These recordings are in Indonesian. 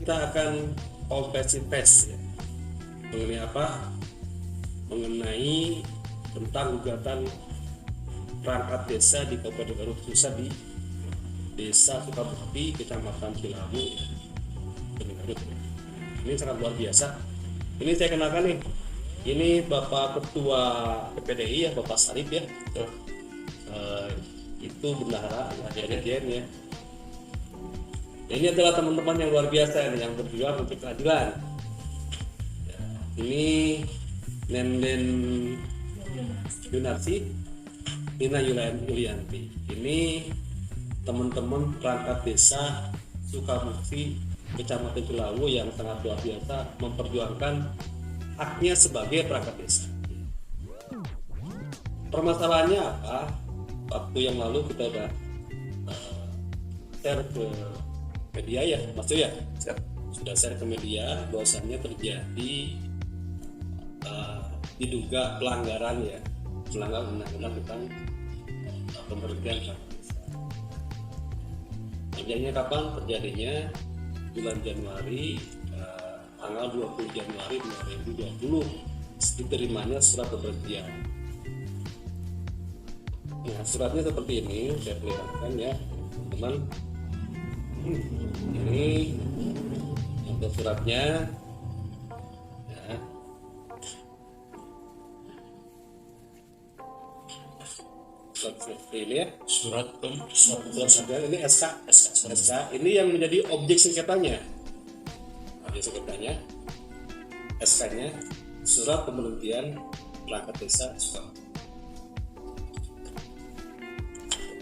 Kita akan konversi tes ya. Mengenai apa? Mengenai tentang gugatan perangkat desa di Kabupaten Garut Pusat di Desa Sukabukti, Kecamatan Cilawu, Garut. Ini sangat luar biasa. Ini saya kenalkan nih. Ini Bapak Ketua PPDI ya, Bapak Sarip ya. Itu bendahara Adian ya. Ini adalah teman-teman yang luar biasa yang berjuang untuk keadilan. Ya, ini Nenden Yunarsi, Nina Yulianti. Ini teman-teman perangkat desa Sukabukti, Kecamatan Cilawu yang sangat luar biasa memperjuangkan haknya sebagai perangkat desa. Permasalahannya apa? Waktu yang lalu kita udah share ke media ya, maksudnya sudah share ke media bahwasannya terjadi diduga pelanggaran ya, melanggar undang-undang tentang pemberhentian perangkat desa. Terjadinya kapan? Terjadinya bulan Januari, tanggal 20 Januari 2020 diterimanya surat pemberhentian. Nah, suratnya seperti ini, saya perlihatkan ya teman-teman. Ini untuk suratnya ya. Surat seperti ini ya, surat ini SK ini yang menjadi objek sengketanya. SK-nya surat pemberhentian perangkat desa Sukabukti.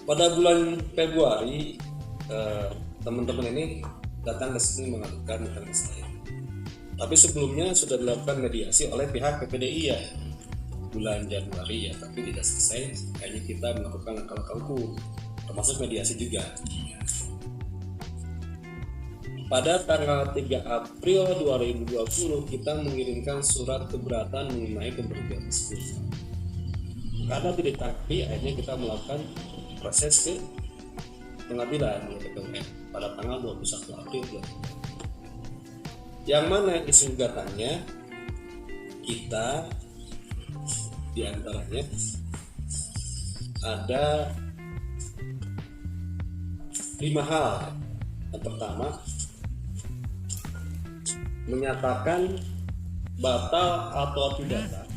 Pada bulan Februari teman-teman ini datang ke sini mengadukan ke saya. Tapi sebelumnya sudah dilakukan mediasi oleh pihak PPDI ya bulan Januari ya, tapi tidak selesai. Kayaknya kita melakukan langkah-langkah hukum, termasuk mediasi juga. Pada tanggal 3 April 2020 kita mengirimkan surat keberatan mengenai pemberhentian tersebut. Karena tidak ditanggapi, akhirnya kita melakukan proses ke pengadilan di PT UN pada tanggal 21 April 2020. Yang mana isi gugatannya kita diantaranya ada 5 hal. Yang pertama, menyatakan batal atau tidaknya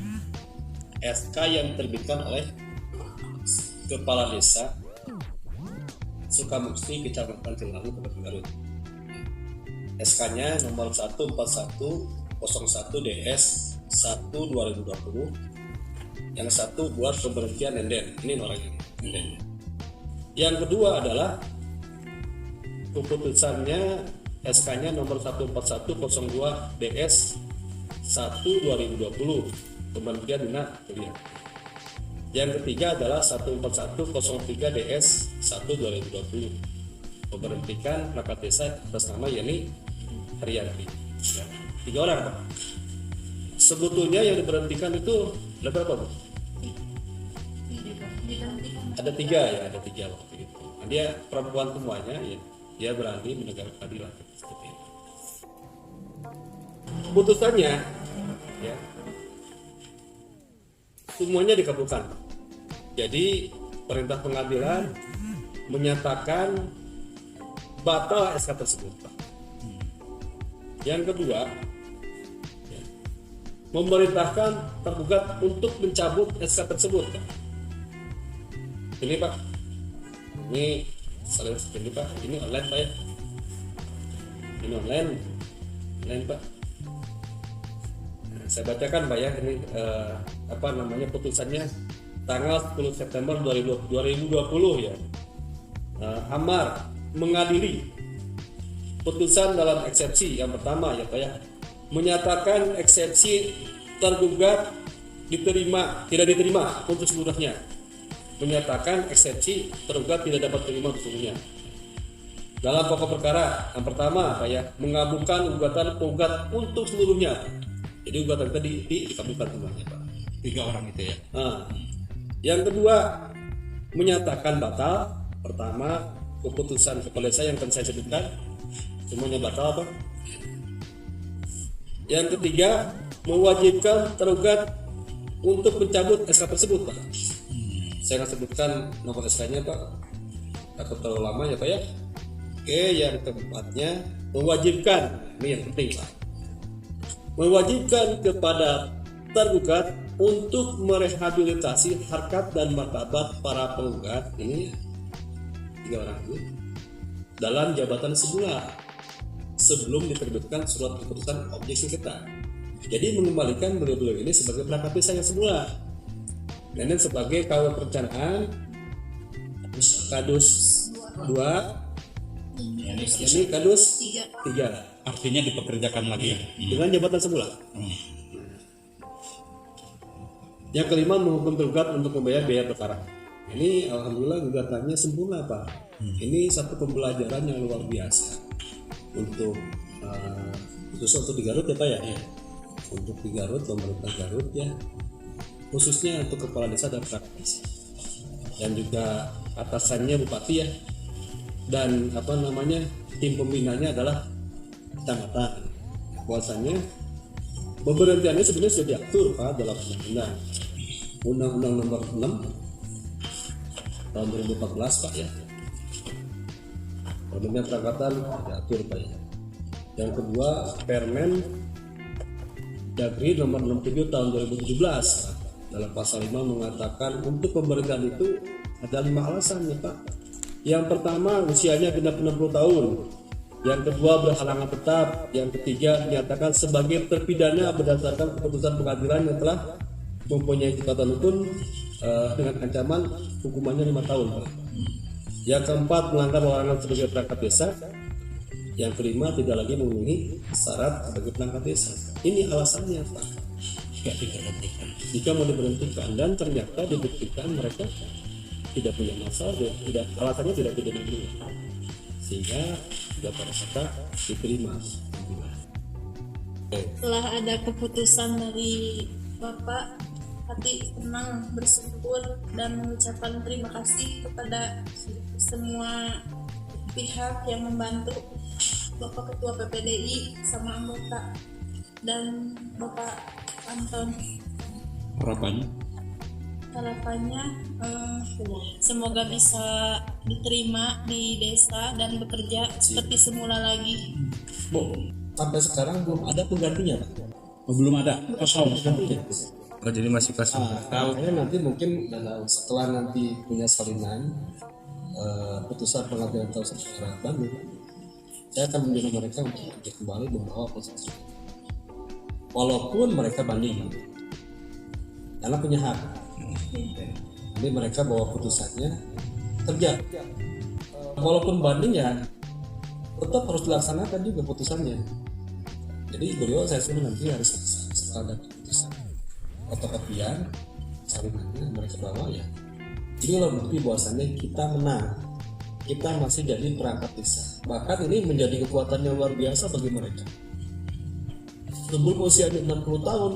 SK yang diterbitkan oleh Kepala Desa Sukabukti, Kecamatan Cilawu, Kabupaten Garut. SK-nya nomor 14101 DS 1 2020. Yang satu buat pemberhentian Nenden. Ini orangnya Nenden. Yang kedua adalah keputusannya SK-nya nomor 14102 DS 1 2020 pemberhentian Nina Yulianti. Yang ketiga adalah 14103 DS 1 2020 memberhentikan perangkat desa atas nama Yani Haryanti. Ya, 3 orang Pak. Sebetulnya yang diberhentikan itu ada berapa Bu? Ada 3 ya, ada 3 waktu itu. Nah, dia perempuan semuanya ya, dia berani menegakkan keadilan seperti itu. Keputusannya ya semuanya dikabulkan. Jadi perintah pengadilan menyatakan batal SK tersebut. Yang kedua, ya, memerintahkan tergugat untuk mencabut SK tersebut. Ini Pak, ini saling seperti Pak, ini online Pak ya, ini online Pak. Nah, saya bacakan Pak ya, ini putusannya tanggal 10 September 2020 ya. Amar mengadili putusan dalam eksepsi yang pertama ya Pak ya, menyatakan eksepsi tergugat tidak diterima untuk seluruhnya. Menyatakan eksepsi tergugat tidak dapat diterima untuk seluruhnya. Dalam pokok perkara yang pertama Pak ya, mengabulkan gugatan penggugat untuk seluruhnya. Jadi gugatan tadi dikabulkan semuanya Pak. 3 orang itu ya. Nah, yang kedua menyatakan batal. Pertama keputusan kepala desa yang akan saya sebutkan semuanya batal Pak. Yang ketiga mewajibkan tergugat untuk mencabut SK tersebut Pak. Saya akan sebutkan nomor SK-nya Pak. Takut terlalu lama ya Pak ya. Oke, yang keempatnya mewajibkan, ini yang penting Pak, mewajibkan kepada tergugat untuk merehabilitasi harkat dan martabat para penggugat ini 3 orang ini dalam jabatan semula sebelum diterbitkan surat keputusan objek sengketa. Jadi mengembalikan beliau-beliau ini sebagai perangkat desa yang semula dan sebagai kawal perencanaan kadus 2, ini kadus 3. Artinya dipekerjakan lagi Dengan jabatan semula. Yang kelima menghukum tergugat untuk membayar biaya perkara. Ini alhamdulillah gugatannya sempurna Pak. Ini satu pembelajaran yang luar biasa untuk khususnya untuk di Garut ya Pak ya. Untuk di Garut, pemerintah Garut ya, khususnya untuk kepala desa dan perangkat desa. Dan juga atasannya bupati ya. Dan tim pembinanya adalah kecamatan. Bahwasannya pemberhentiannya sebenarnya sudah diatur Pak dalam Undang-Undang Nomor 6 tahun 2014 Pak ya. Pemberhentian perangkatan diatur Pak ya. Yang kedua Permen Dagri Nomor 67 tahun 2017 dalam pasal 5 mengatakan untuk pemberhentian itu ada 5 alasan ya Pak. Yang pertama usianya genap 60 tahun. Yang kedua berhalangan tetap. Yang ketiga dinyatakan sebagai terpidana berdasarkan keputusan pengadilan yang telah mempunyai kekuatan hukum dengan ancaman hukumannya 5 tahun. Yang keempat melanggar larangan sebagai perangkat desa. Yang kelima tidak lagi memenuhi syarat sebagai perangkat desa. Ini alasannya Pak. Jika mau diberhentikan dan ternyata dibuktikan mereka tidak punya masalah, alasannya tidak dipenuhi, sehingga tidak pada kata diterima. Setelah ada keputusan dari Bapak, hati senang, bersyukur dan mengucapkan terima kasih kepada semua pihak yang membantu Bapak Ketua PPDI sama anggota dan Bapak Anton. Harapannya semoga bisa diterima di desa dan bekerja seperti semula lagi. Bu, sampai sekarang belum ada penggantinya Pak? Belum ada. Kosong. Jadi masih kosong. Kayaknya nanti mungkin setelah nanti punya salinan putusan pengadilan tersebut Bandung, saya akan menyuruh mereka untuk kembali membawa proses. Walaupun mereka banding, karena punya hak. Jadi mereka bawa putusannya kerja. Walaupun banding ya tetap harus dilaksanakan juga putusannya. Jadi beliau saya suruh nanti harus setelah ada putusan fotokopian salinannya mereka bawa ya. Inilah bukti bahwasannya kita menang. Kita masih jadi perangkat desa. Bahkan ini menjadi kekuatan yang luar biasa bagi mereka. Sebelum usianya 60 tahun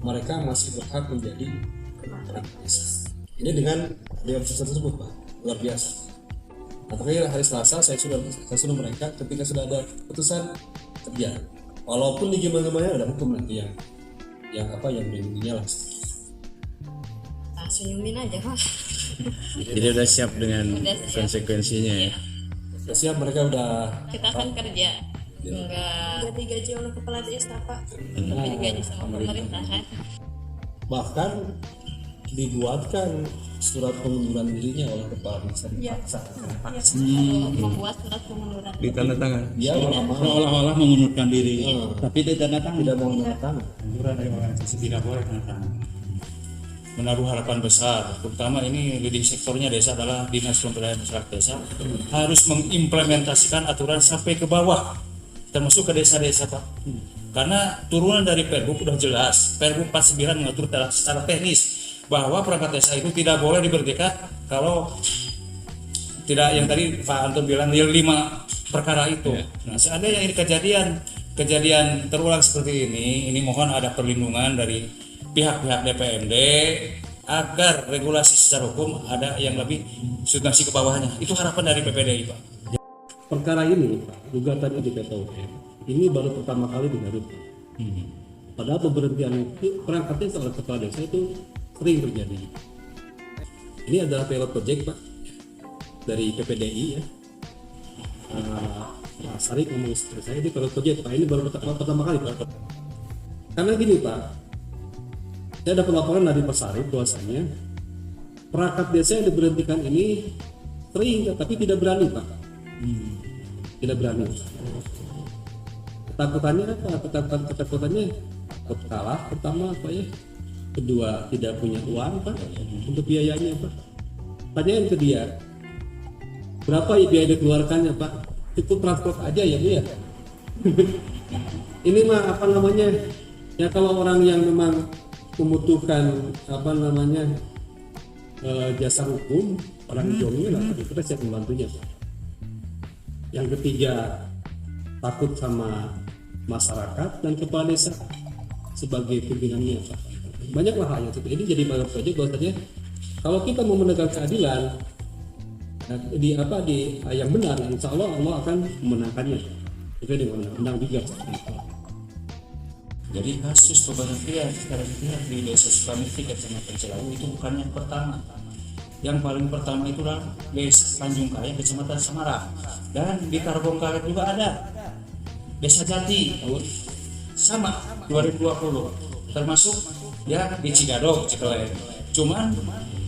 mereka masih berhak menjadi perangkat desa. Ini dengan proses tersebut Pak, luar biasa. Nah, terakhir hari Selasa saya suruh mereka ketika sudah ada putusan kerja. Walaupun di gimana-gimana ada hukum nanti yang melindunginya lah. Senyumin aja Pak. Jadi udah siap dengan konsekuensinya ya. Sudah siap, mereka udah. Kita akan kerja. Enggak digaji oleh kepala desa Pak, tapi digaji sama pemerintahan. Bahkan dibuatkan surat pengunduran dirinya oleh kepala desa dipaksa. Membuat surat pengunduran diri. Ditandatangan. Dia Seolah-olah mengundurkan diri. Tapi tidak datang. tidak mau tanda tangan. Tidak boleh tanda tangan. menaruh harapan besar, terutama ini leading sektornya desa adalah Dinas Pemberdayaan Masyarakat Desa harus mengimplementasikan aturan sampai ke bawah, termasuk ke desa-desa Pak. Karena turunan dari Pergub udah jelas, Pergub 49 mengatur secara teknis bahwa perangkat desa itu tidak boleh diberhentikan kalau tidak yang tadi Pak Anton bilang 5 perkara itu. Nah, seandainya ini kejadian terulang seperti ini mohon ada perlindungan dari pihak-pihak DPMD agar regulasi secara hukum ada yang lebih substansi ke bawahnya. Itu harapan dari PPDI Pak. Perkara ini Pak, gugatan di PT UM ini baru pertama kali di Garut. Padahal pemberhentian itu perangkat desa oleh kepala desa itu sering terjadi. Ini adalah pilot project Pak dari PPDI ya. Pak Sarik ngomong seperti saya di pilot project Pak, ini baru pertama kali Pak. Karena gini Pak, saya dapat laporan dari Pak Sarik bahwasanya perangkat desa yang diberhentikan ini sering tapi tidak berani Pak. Tidak berani. Ketakutannya apa? Ketakutannya takut kalah pertama Pak ya. Kedua tidak punya uang Pak untuk biayanya Pak. Pertanyaan kedua, berapa biaya dikeluarkannya Pak? Cukup transport aja ya Bu ya. Ini mah apa namanya? Ya kalau orang yang memang membutuhkan apa namanya jasa hukum, orang jongnya lah, kita siap membantunya Pak. Yang ketiga, takut sama masyarakat dan kepala desa sebagai pimpinannya Pak. Banyaklah hal yang seperti ini jadi banyak saja bahwasanya kalau kita mau menegakkan keadilan di yang benar, insya Allah akan memenangkannya. Itu dengan menang juga. Jadi kasus pemberhentian sekarang di Desa Sukamisi Kecamatan Cilawu itu bukan yang pertama. Yang paling pertama itulah Desa Tanjung Kaya Kecamatan Samarang, dan di Karbon Karet juga ada Desa Jati sama 2020, termasuk ya di Cigadog Cikole. Cuman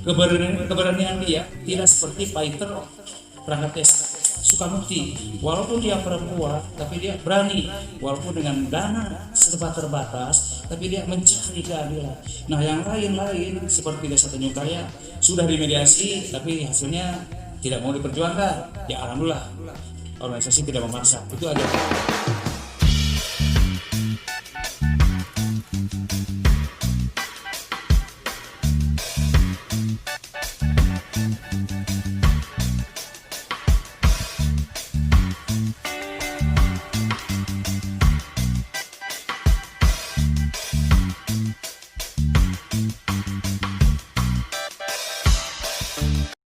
keberanian dia tidak seperti fighter perangkat desa Sukamukti. Walaupun dia perempuan, tapi dia berani. Walaupun dengan dana serba terbatas, tapi dia mencari keadilan. Nah, yang lain-lain seperti Desa Tanjung Kaya sudah dimediasi, tapi hasilnya tidak mau diperjuangkan. Ya alhamdulillah, organisasi tidak memaksa. Itu aja.